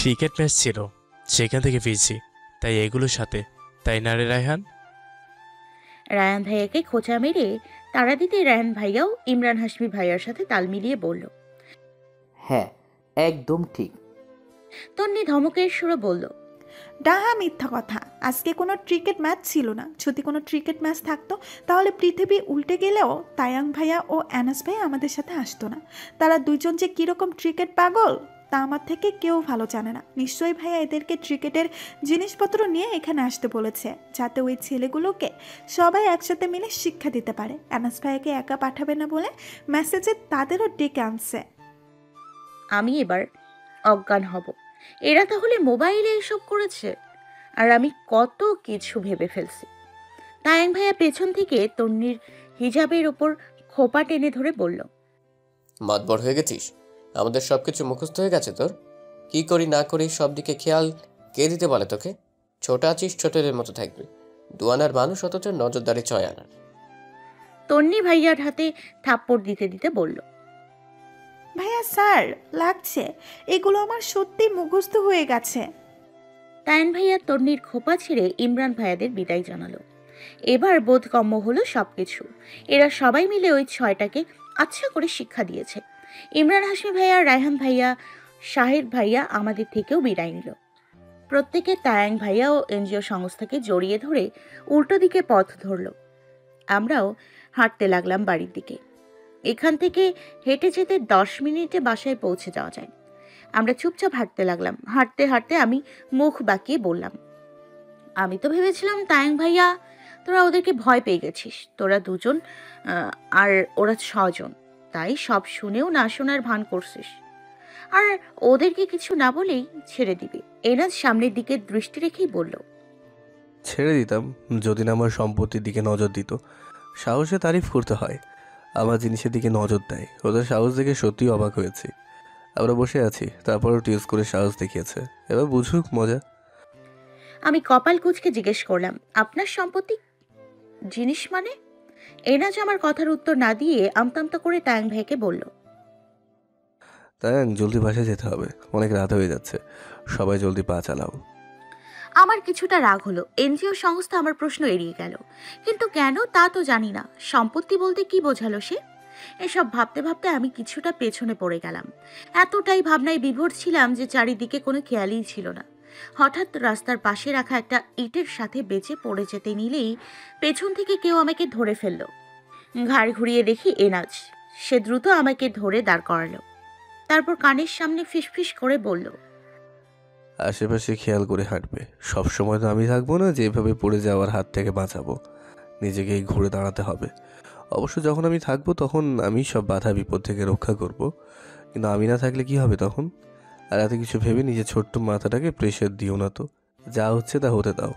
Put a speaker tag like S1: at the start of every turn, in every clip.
S1: Cricket match ছিল, সেখান থেকে ফিরছি, তাই এগুলোর সাথে। তাই না রে রায়হান?
S2: রায়ান ভাইয়াকে খোঁচা মেরে তাড়া দিতে রায়ান ভাইয়াও ইমরান হাশমি ভাইয়ার সাথে তাল মিলিয়ে বলল।
S3: হ্যাঁ, একদম ঠিক।
S2: তন্নি ধমকের সুরে বলল,
S4: ডাহা মিথ্যা কথা। আজকে কোনো ক্রিকেট ম্যাচ ছিল না। যদি কোনো ক্রিকেট ম্যাচ থাকতো তাহলে পৃথিবী উল্টে গেলেও তায়াং ভাইয়া ও অ্যানাস ভাইয়া আমাদের সাথে আসতো না। তারা দুইজন যে কীরকম ক্রিকেট পাগল তা আমার থেকে কেউ ভালো জানে না। নিশ্চয়ই ভাইয়া এদেরকে ক্রিকেটের জিনিসপত্র নিয়ে এখানে আসতে বলেছে, যাতে ওই ছেলেগুলোকে সবাই একসাথে মিলে শিক্ষা দিতে পারে। অ্যানাস ভাইয়াকে একা পাঠাবে না বলে মেসেজে তাদেরও ডেকে আনছে।
S2: আমি এবার অজ্ঞান হব। এরা তাহলে মোবাইলে এসব করেছে, আর আমি কত কিছু ভেবে ফেলছি। তায়াং ভাইয়া পেছন থেকে তন্নির হিজাবের ওপর খোপা টেনে ধরে বলল,
S5: মাতবর হয়ে গেছিস? আমাদের সবকিছু মুখস্থ হয়ে গেছে তোর? কি করি না করি সব দিকে খেয়াল কে দিতে বলে তোকে? ছোট আছিস, ছোটদের মতো থাকবি। দুয়ানার মানুষ, অথচ নজরদারি 6 আনার।
S2: তন্নি ভাইয়ার হাতে থাপ্পড় দিতে দিতে বলল,
S4: ভাইয়া স্যার, লাগছে। এগুলো আমার সত্যি মুখস্থ হয়ে গেছে।
S2: তায়ান ভাইয়া তন্নির খোপা ছিঁড়ে ইমরান ভাইয়াদের বিদায় জানালো। এবার বোধগম্য হলো সবকিছু। এরা সবাই মিলে ওই 6টাকে আচ্ছা করে শিক্ষা দিয়েছে। ইমরান হাশমি ভাইয়া, রায়হান ভাইয়া, শাহেদ ভাইয়া আমাদের থেকেও বিদায় নিল। প্রত্যেকে তায়াং ভাইয়া ও এনজিও সংস্থাকে জড়িয়ে ধরে উল্টো দিকে পথ ধরল। আমরাও হাঁটতে লাগলাম বাড়ির দিকে। এখান থেকে হেঁটে যেতে 10 মিনিটে বাসায় পৌঁছে যাওয়া যায়। আমরা চুপচাপ হাঁটতে লাগলাম। হাঁটতে হাঁটতে আমি মুখ বাঁকিয়ে বললাম, আমি তো ভেবেছিলাম তায়াং ভাইয়া তোরা ওদেরকে ভয় পেয়ে গেছিস। তোরা দুজন আর ওরা 6জন, তাই সব শুনেও না শোনার ভান করছিস, আর ওদেরকে কিছু না বলেই ছেড়ে দিবি। এনাজ সামনের দিকে দৃষ্টি রেখেই বলল,
S6: ছেড়ে দিতাম যদি না আমার সম্পত্তির দিকে নজর দিত। সাহসে তারিফ করতে হয়, আমার জিনিসের দিকে নজর দেয়। ওদের সাহস দেখে সত্যিই অবাক হয়েছি। আমরা বসে আছি, তারপরও টিউজ করে সাহস দেখিয়েছে। এবার বুঝুক মজা।
S2: আমি কপাল কুঁচকে জিজ্ঞেস করলাম, আপনার সম্পত্তি জিনিস মানে? এনাজ আমার কথার উত্তর না দিয়ে আমতামতা করে তায়াং ভাইকে বলল,
S6: তাই জলদি বাসায় যেতে হবে, অনেক রাত হয়ে যাচ্ছে। সবাই জলদি পা চালাও।
S2: আমার কিছুটা রাগ হলো। এনজিও সংস্থা আমার প্রশ্ন এড়িয়ে গেল, কিন্তু কেন তা তো জানি না। সম্পত্তি বলতে কি বোঝালো সে? এসব ভাবতে ভাবতে আমি কিছুটা পেছনে পড়ে গেলাম। এতটাই ভাবনায় বিভোর ছিলাম যে চারিদিকে কোনো খেয়ালই ছিল না। হঠাৎ রাস্তার পাশে রাখা একটা ইটের সাথে বেঁচে পড়ে যেতে নিলেই পেছন থেকে কেউ আমাকে ধরে ফেলল। ঘাড় ঘুরিয়ে দেখি এনাজ। সে দ্রুত আমাকে ধরে দাঁড় করালো। তারপর কানের সামনে ফিসফিস করে বলল,
S6: আশেপাশে খেয়াল করে হাঁটবে। সবসময় তো আমি থাকবো না যেভাবে পড়ে যাওয়ার হাত থেকে বাঁচাবো। নিজেকেই ঘুরে দাঁড়াতে হবে। অবশ্য যখন আমি থাকবো তখন আমি সব বাধা বিপদ থেকে রক্ষা করব, কিন্তু আমি না থাকলে কি হবে তখন? আর এত কিছু ভেবে নিজের ছোট্ট মাথাটাকে প্রেশার দিও না তো। যা হচ্ছে তা হতে দাও।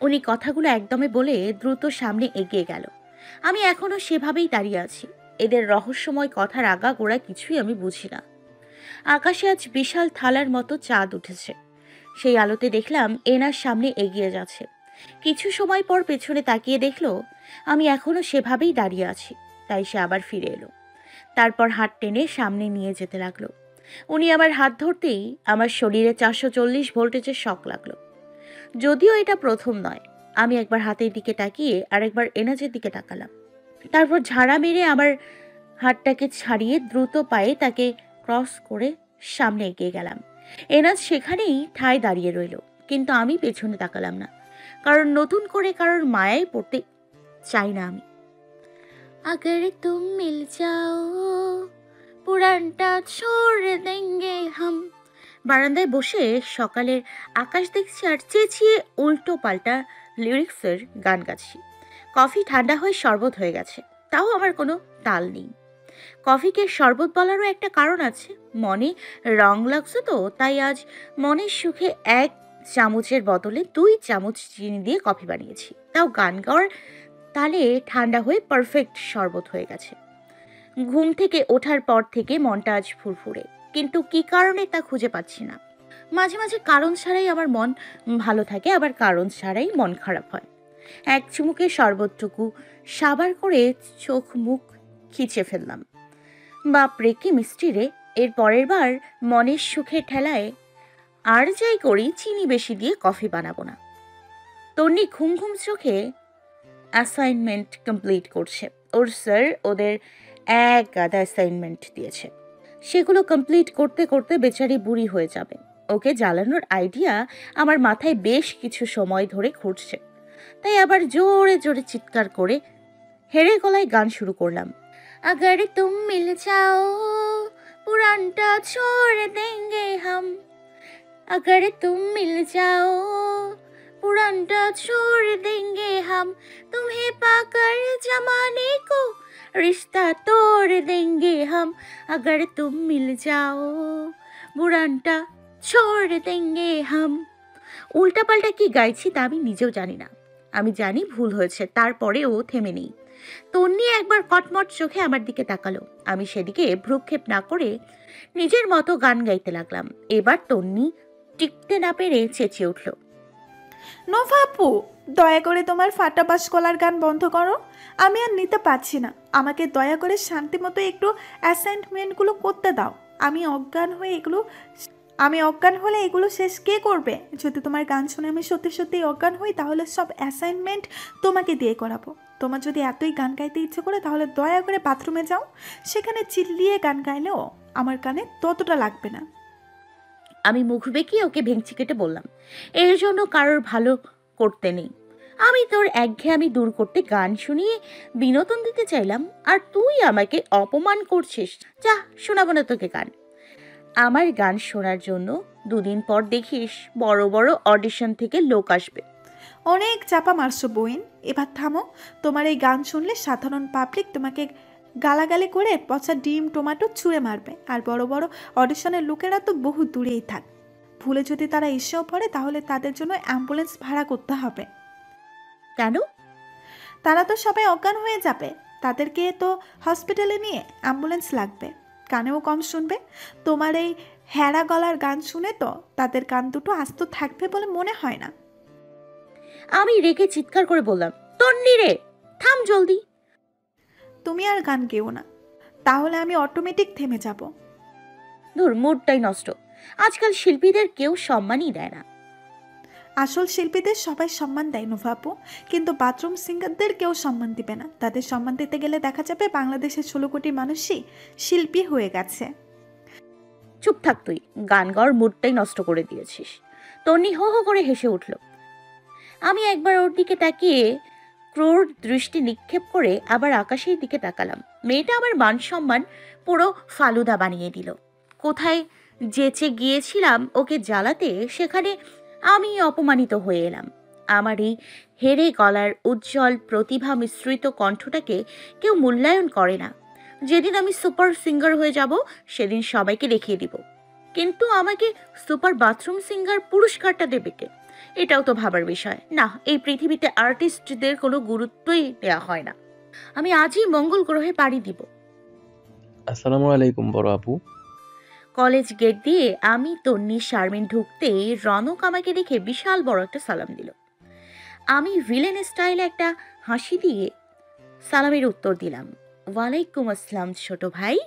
S2: উনি কথাগুলো একদমে বলে দ্রুত সামনে এগিয়ে গেল। আমি এখনো সেভাবেই দাঁড়িয়ে আছি। এদের রহস্যময় কথার আগাগোড়া কিছুই আমি বুঝি না। আকাশে আজ বিশাল থালার মতো চাঁদ উঠেছে। সেই আলোতে দেখলাম এনার সামনে এগিয়ে যাচ্ছে। কিছু সময় পর পেছনে তাকিয়ে দেখলো আমি এখনো সেভাবেই দাঁড়িয়ে আছি। তাই সে আবার ফিরে এলো। তারপর হাত টেনে সামনে নিয়ে যেতে লাগলো। উনি আমার হাত ধরতেই আমার শরীরে 440 ভোল্টেজের শক লাগলো। যদিও এটা প্রথম নয়। আমি একবার হাতের দিকে তাকিয়ে আরেকবার এনাজের দিকে তাকালাম। তারপর ঝাড়া মেরে আমার হাতটাকে ছাড়িয়ে দ্রুত পায়ে তাকে ক্রস করে সামনে এগিয়ে গেলাম। এনাজ সেখানেই ঠায় দাঁড়িয়ে রইল, কিন্তু আমি পেছনে তাকালাম না, কারণ নতুন করে কারোর মায়ায় পড়তে চাই না আমি। আগর তুম মিল যাও পুরানটা ছোড় দেঙ্গে হাম। বারান্দায় বসে সকালের আকাশ দেখছি আর চেঁচিয়ে উল্টো পাল্টা লিরিক্সের গান গাচ্ছি। কফি ঠান্ডা হয়ে শরবত হয়ে গেছে, তাও আমার কোনো তাল নেই। কফিকে শরবত বলারও একটা কারণ আছে। মনে রং লাগছে তো, তাই আজ মনের সুখে 1 চামচের বদলে 2 চামচ চিনি দিয়ে কফি বানিয়েছি, তাও গান গাওয়ার তালে ঠান্ডা হয়ে পারফেক্ট শরবত হয়ে গেছে। ঘুম থেকে ওঠার পর থেকে মনটা আজ ফুরফুরে, কিন্তু কি কারণে তা খুঁজে পাচ্ছি না। মাঝে মাঝে কারণ ছাড়াই আমার মন ভালো থাকে, আবার কারণ ছাড়াই মন খারাপ হয়। এক চুমুকে শরবতটুকু সাবার করে চোখ মুখ খিচে ফেললাম। বাপরে কি মিষ্টি রে! এর পরের বার মনের সুখের ঠেলায় আর যাই করি চিনি বেশি দিয়ে কফি বানাবো না। তন্নি ঘুম ঘুম চোখে অ্যাসাইনমেন্ট কমপ্লিট করছে। ওর স্যার ওদের এক গাদা অ্যাসাইনমেন্ট দিয়েছে, সেগুলো কমপ্লিট করতে করতে বেচারি বুড়ি হয়ে যাবে। ওকে জ্বালানোর আইডিয়া আমার মাথায় বেশ কিছু সময় ধরে ঘুরছে, তাই আবার জোরে জোরে চিৎকার করে হেরে গলায় গান শুরু করলাম। अगर तुम मिल जाओ पुराना छोड़ देंगे हम, अगर तुम मिल जाओ पुराना छोड़ देंगे हम, तुम्हें पाकर जमाने को रिश्ता तोड़ देंगे हम, अगर तुम मिल जाओ पुराना छोड़ देंगे हम। উল্টাপাল্টা কি গাইছি তা আমি নিজেও জানি না। আমি জানি ভুল হয়েছে, তারপরেও থেমে নেই। তন্নি একবার কটমট চোখে আমার দিকে তাকালো। আমি সেদিকে ভ্রুক্ষেপ না করে নিজের মতো গান গাইতে লাগলাম। এবার তন্নি টিকতে না পেরে চেঁচিয়ে উঠল,
S4: নোভা আপু, দয়া করে তোমার ফাটা বাস গলার গান বন্ধ করো। আমি আর নিতে পারছি না। আমাকে দয়া করে শান্তি মতো একটু অ্যাসাইনমেন্টগুলো করতে দাও। আমি অজ্ঞান হলে এগুলো শেষ কে করবে? যদি তোমার গান শুনে আমি সত্যি সত্যি অজ্ঞান হই, তাহলে সব অ্যাসাইনমেন্ট তোমাকে দিয়ে করাবো। তোমার যদি এতই গান গাইতে ইচ্ছে করে, তাহলে দয়া করে বাথরুমে যাও। সেখানে চিল্লিয়ে গান গাইলেও আমার কানে ততটা লাগবে না।
S2: আমি মুখ বেঁকিয়ে ওকে ভেঙচি কেটে বললাম, এর জন্য কারোর ভালো করতে নেই। আমি তোর একঘেয়েমি দূর করতে গান শুনিয়ে বিনোদন দিতে চাইলাম, আর তুই আমাকে অপমান করছিস। যা, শোনাবো না তোকে গান। আমার গান শোনার জন্য দুদিন পর দেখিস বড় বড় অডিশন থেকে লোক আসবে।
S4: অনেক চাপা মারছো বইন, এবার থামো। তোমার এই গান শুনলে সাধারণ পাবলিক তোমাকে গালাগালি করে পচা ডিম টমেটো ছুঁড়ে মারবে। আর বড় বড় অডিশনের লোকেরা তো বহু দূরেই থাক। ভুলে যদি তারা এসেও পড়ে, তাহলে তাদের জন্য অ্যাম্বুলেন্স ভাড়া করতে হবে।
S2: কেন?
S4: তারা তো সবাই অজ্ঞান হয়ে যাবে। তাদেরকে তো হসপিটালে নিয়ে অ্যাম্বুলেন্স লাগবে। কানেও কম শুনবে। তোমার এই হ্যাড়া গলার গান শুনে তো তাদের কান দুটো আস্ত থাকবে বলে মনে হয় না।
S2: আমি রেগে চিৎকার করে বললাম, তন্নি রে, থাম জলদি।
S4: তুমি আর গান গেও না, তাহলে আমি অটোমেটিক থেমে যাব।
S2: ধুর, মুডটাই নষ্ট। আজকাল শিল্পীদের কেউ সম্মানই দেয় না।
S4: আসল শিল্পীদের সবাই সম্মান দেয় নোভা আপু, কিন্তু বাথরুম সিঙ্গারদের কেউ সম্মান দিবে না। তাদের সম্মান দিতে গেলে দেখা যাবে বাংলাদেশের 16 কোটি মানুষই শিল্পী হয়ে গেছে।
S2: চুপ থাক তুই, গান গাওয়ার মুডটাই নষ্ট করে দিয়েছিস। তন্নি হো হো করে হেসে উঠল। আমি একবার ওর দিকে তাকিয়ে ক্রোর দৃষ্টি নিক্ষেপ করে আবার আকাশের দিকে তাকালাম। মেয়েটা আমার মান সম্মান পুরো ফালুদা বানিয়ে দিল। কোথায় যেচে গিয়েছিলাম ওকে জ্বালাতে, সেখানে আমি অপমানিত হয়ে এলাম। আমার এই হেরে গলার উজ্জ্বল প্রতিভা মিশ্রিত কণ্ঠটাকে কেউ মূল্যায়ন করে না। যেদিন আমি সুপার সিঙ্গার হয়ে যাব, সেদিন সবাইকে দেখিয়ে দিব। কিন্তু আমাকে সুপার বাথরুম সিঙ্গার পুরস্কারটা দেবে কে? এটাও তো ভাবার বিষয়। না, এই পৃথিবীতে আর্টিস্টদের কোনো গুরুত্বই দেওয়া হয় না। আমি আজই মঙ্গল গ্রহে পাড়ি দিব।
S7: আসসালামু আলাইকুম বড় আপু।
S2: কলেজ গেট দিয়ে আমি তন্নি শারমিন ঢুকতেই রনক আমাকে দেখে বিশাল বড় একটা সালাম দিল। আমি ভিলেন স্টাইলে একটা হাসি দিয়ে সালামের উত্তর দিলাম, ওয়ালাইকুম আসসালাম ছোট ভাই।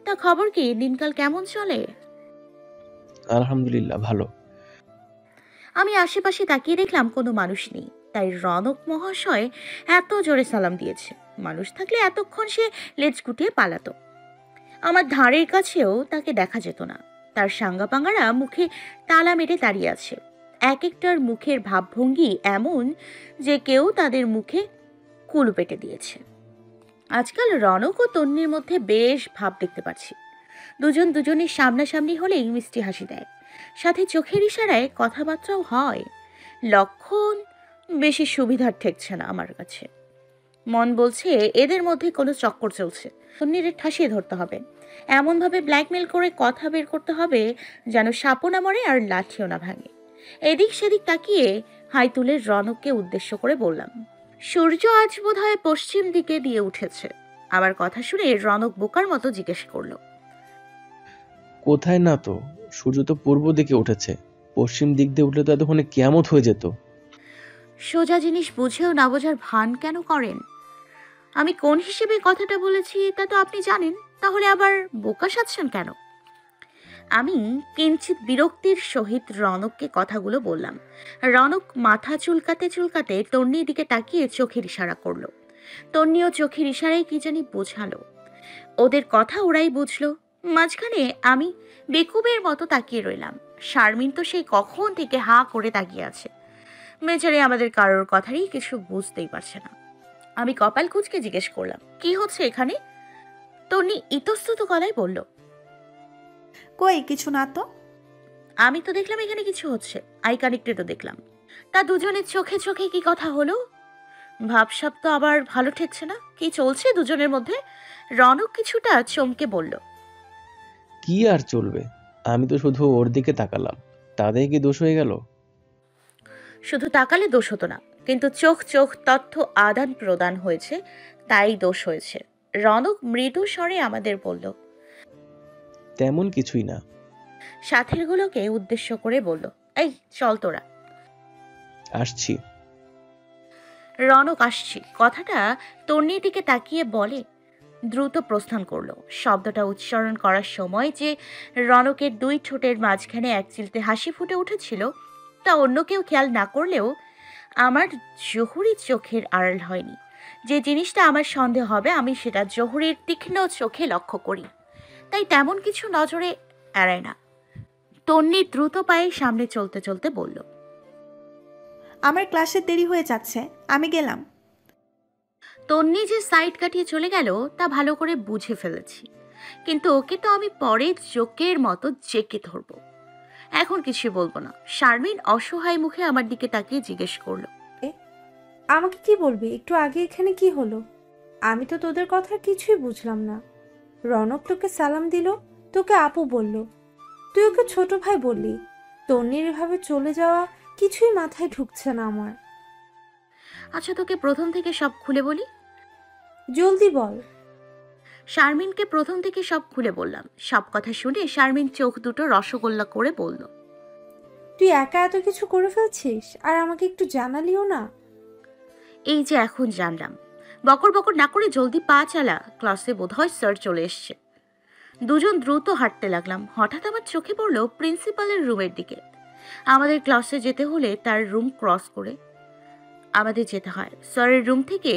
S2: তা খবর কি, দিনকাল কেমন চলে?
S7: আলহামদুলিল্লাহ ভালো।
S2: আমি আশেপাশে তাকিয়ে দেখলাম কোনো মানুষ নেই, তাই রনক মহাশয় এত জোরে সালাম দিয়েছে। মানুষ থাকলে এতক্ষণ সে লেজ গুটিয়ে পালাতো। আমার ধারের কাছেও তাকে দেখা যেত না। তার সাঙ্গাপাঙ্গারা মুখে তালা মেরে দাঁড়িয়ে আছে। এক একটার মুখের ভাবভঙ্গি এমন যে কেউ তাদের মুখে কুলু পেটে দিয়েছে। আজকাল রনক ও তন্নির মধ্যে বেশ ভাব দেখতে পাচ্ছি। দুজন দুজনের সামনাসামনি হলেই মিষ্টি হাসি দেয়, সাথে চোখের ইশারায় কথাবার্তাও হয়। লক্ষণ বেশি সুবিধার ঠেকছে না আমার কাছে। মন বলছে এদের মধ্যে কোনো চক্কর চলছে। তন্নিরে ঠাসিয়ে ধরতে হবে, এমনভাবে ব্ল্যাকমেল করে কথা বের করতে হবে যেন সাপও না মরে আর লাঠিও না ভাঙে। এদিক সেদিক তাকিয়ে হাই তুলে রনককে উদ্দেশ্য করে বললাম, সূর্য আজ বোধহয় পশ্চিম দিকে দিয়ে উঠেছে। আমার কথা শুনে রনক বোকার মতো জিজ্ঞেস করলো,
S7: কোথায় না তো, সূর্য তো পূর্ব দিকে উঠেছে। পশ্চিম দিক দিয়ে উঠলে তো এতক্ষণে কিয়ামত হয়ে যেত।
S2: সোজা জিনিস বুঝেও না বোঝার ভান কেন করেন? আমি কোন হিসেবে কথাটা বলেছি তা তো আপনি জানেন, তাহলে আবার বোকা সাজছেন কেন? আমি কিঞ্চিত বিরক্তির সহিত রনককে কথাগুলো বললাম। রনক মাথা চুলকাতে চুলকাতে তন্নির দিকে তাকিয়ে চোখের ইশারা করলো। তন্নিও চোখের ইশারায় কি জানি বোঝালো। ওদের কথা ওরাই বুঝলো। মাঝখানে আমি বেকুবের মতো তাকিয়ে রইলাম। শারমিন তো সেই কখন থেকে হাঁ করে তাকিয়ে আছে। বেচারি আমাদের কারোর কথারই কিছু বুঝতেই পারছে না। আমি কপাল কুঁচকে জিজ্ঞেস করলাম, কি হচ্ছে এখানে? তন্নি ইতস্তত গলায় বলল,
S4: কই কিছু না তো।
S2: আমি তো দেখলাম এখানে কিছু হচ্ছে, আই কানেক্টেডও দেখলাম। তা দুজনের চোখে চোখে কি কথা হলো? ভাবসাব তো আবার ভালো ঠেকছে না। কি চলছে দুজনের মধ্যে? রনক কিছুটা চমকে বলল,
S7: কি আর চলবে, আমি তো শুধু ওর দিকে তাকালাম, তাদের কি দোষ হয়ে গেল?
S2: শুধু তাকালে দোষ হতো না, কিন্তু চোখ চোখ তথ্য আদান প্রদান হয়েছে, তাই দোষ হয়েছে। রনক মৃদু স্বরে আমাদের বলল,
S7: তেমন কিছুই না।
S2: সাথীরগুলোকে উদ্দেশ্য করে বলল, এই চল তোরা।
S7: আসছি।
S2: রনক আসছি কথাটা তন্নির দিকে তাকিয়ে বলে দ্রুত প্রস্থান করলো। শব্দটা উচ্চারণ করার সময় যে রনকের দুই ঠোঁটের মাঝখানে এক চিলতে হাসি ফুটে উঠেছিল, তা অন্য কেউ খেয়াল না করলেও আমার জহুরির চোখের আড়াল হয়নি। যে জিনিসটা আমার সন্দেহ হবে আমি সেটা জহুরির তীক্ষ্ণ চোখে লক্ষ্য করি, তাই তেমন কিছু নজরে এড়ায় না। তন্নি দ্রুত পায়ে সামনে চলতে চলতে বলল,
S4: আমার ক্লাসে দেরি হয়ে যাচ্ছে, আমি গেলাম।
S2: তন্নি যে সাইড কাটিয়ে চলে গেল তা ভালো করে বুঝে ফেলেছি, কিন্তু ওকে তো আমি পরে জোকের মতো জেকে ধরবো। এখন কিছু বলবো না। শারমিন অসহায় মুখে আমার দিকে তাকিয়ে জিজ্ঞেস করলো,
S8: আমাকে কি বলবি? একটু আগে এখানে কি হলো? আমি তো তোদের কথা কিছুই বুঝলাম না। রনক তোকে সালাম দিল, তোকে আপু বলল, তুই ওকে ছোট ভাই বললি। তন্নির এভাবে চলে যাওয়া কিছুই মাথায় ঢুকছে না আমার।
S2: আচ্ছা তোকে প্রথম থেকে সব খুলে বলি।
S8: জলদি বল।
S2: শারমিনকে প্রথম থেকে সব খুলে বললাম। সব কথা শুনে শারমিন চোখ দুটো রসগোল্লা করে বলল,
S8: তুই একা এত কিছু করে ফেলছিস আর আমাকে একটু জানালিও না।
S2: এই যে এখন জানলাম। বকর বকর না করে জলদি পা চালা, ক্লাসে বোধহয় স্যার চলে এসছে। দুজন দ্রুত হাঁটতে লাগলাম। হঠাৎ আমার চোখে পড়ল প্রিন্সিপালের রুমের দিকে। আমাদের ক্লাসে যেতে হলে তার রুম ক্রস করে আমাদের যেতে হয়। স্যারের রুম থেকে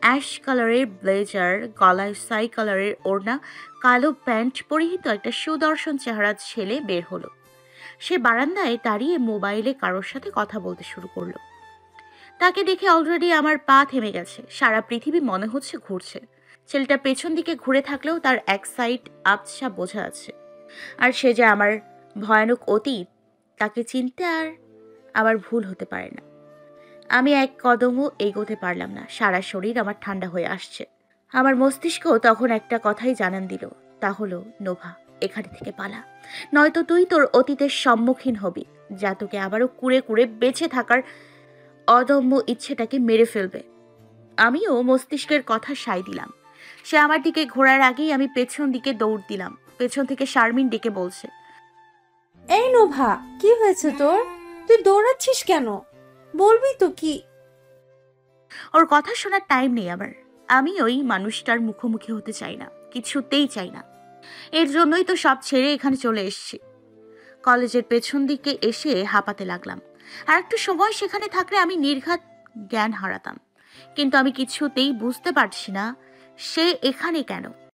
S2: অ্যাশ কালারের ব্লেজার, গলায় সাই কালারের ওড়না, কালো প্যান্ট পরিহিত একটা সুদর্শন চেহারা ছেলে বের হলো। সে বারান্দায় দাঁড়িয়ে মোবাইলে কারোর সাথে কথা বলতে শুরু করলো। তাকে দেখে অলরেডি আমার পা থেমে গেছে। সারা পৃথিবী মনে হচ্ছে ঘুরছে। ছেলেটা পেছন দিকে ঘুরে থাকলেও তার এক সাইড আবছা বোঝা আছে। আর সে যে আমার ভয়ানক অতীত, তাকে চিনতে আর আমার ভুল হতে পারে না। আমি এক কদমও এগোতে পারলাম না। সারা শরীর আমার ঠান্ডা হয়ে আসছে। আমার মস্তিষ্ক তখন একটা কথাই জানান দিল, তা হলো, নোভা, এখানে থেকে পালা, নয়তো তুই তোর অতীতের সম্মুখীন হবি, যা তোকে আবারও কুড়ে কুড়ে বেঁচে থাকার অদম্য ইচ্ছেটাকে মেরে ফেলবে। আমিও মস্তিষ্কের কথা সায় দিলাম। সে আমার দিকে ঘোরার আগেই আমি পেছন দিকে দৌড় দিলাম। পেছন থেকে শারমিন ডেকে বলছে,
S8: এই নোভা, কি হয়েছে তোর? তুই দৌড়াচ্ছিস কেন? বলবি তো কি?
S2: ওর কথা শোনার টাইম নেই আমার। আমি ওই মানুষটার মুখোমুখি হতে চাই না, কিছুতেই চাই না। এর জন্যই তো সব ছেড়ে এখানে চলে এসেছি। কলেজের পেছন দিকে এসে হাঁপাতে লাগলাম। আর একটু সময় সেখানে থাকলে আমি নির্ঘাত জ্ঞান হারাতাম, কিন্তু আমি কিছুতেই বুঝতে পারছি না সে এখানে কেন।